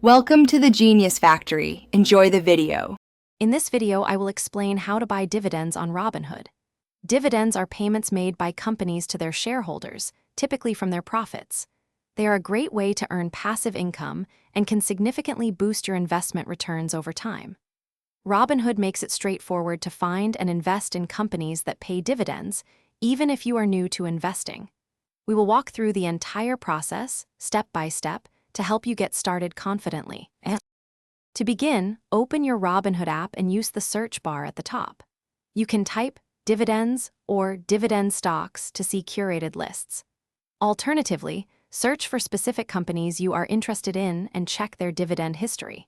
Welcome to the Genius Factory. Enjoy the video. In this video, I will explain how to buy dividends on Robinhood. Dividends are payments made by companies to their shareholders, typically from their profits. They are a great way to earn passive income and can significantly boost your investment returns over time. Robinhood makes it straightforward to find and invest in companies that pay dividends, even if you are new to investing. We will walk through the entire process, step by step, to help you get started confidently. To begin, open your Robinhood app and use the search bar at the top. You can type dividends or dividend stocks to see curated lists. Alternatively, search for specific companies you are interested in and check their dividend history.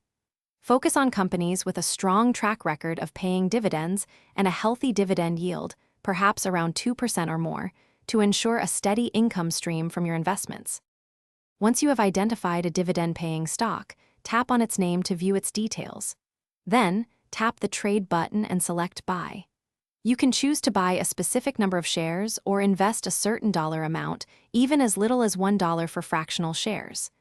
Focus on companies with a strong track record of paying dividends and a healthy dividend yield, perhaps around 2% or more, to ensure a steady income stream from your investments. Once you have identified a dividend-paying stock, tap on its name to view its details. Then, tap the Trade button and select Buy. You can choose to buy a specific number of shares or invest a certain dollar amount, even as little as $1 for fractional shares.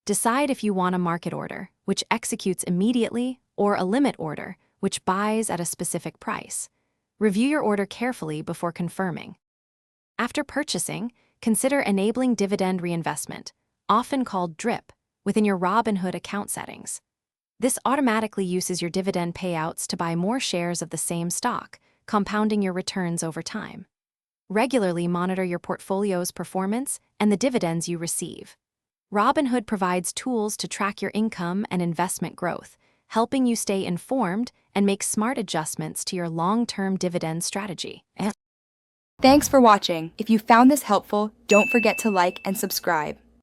Decide if you want a market order, which executes immediately, or a limit order, which buys at a specific price. Review your order carefully before confirming. After purchasing, consider enabling dividend reinvestment, often called DRIP, within your Robinhood account settings. This automatically uses your dividend payouts to buy more shares of the same stock, compounding your returns over time. Regularly monitor your portfolio's performance and the dividends you receive. Robinhood provides tools to track your income and investment growth, helping you stay informed and make smart adjustments to your long-term dividend strategy. Thanks for watching. If you found this helpful, don't forget to like and subscribe.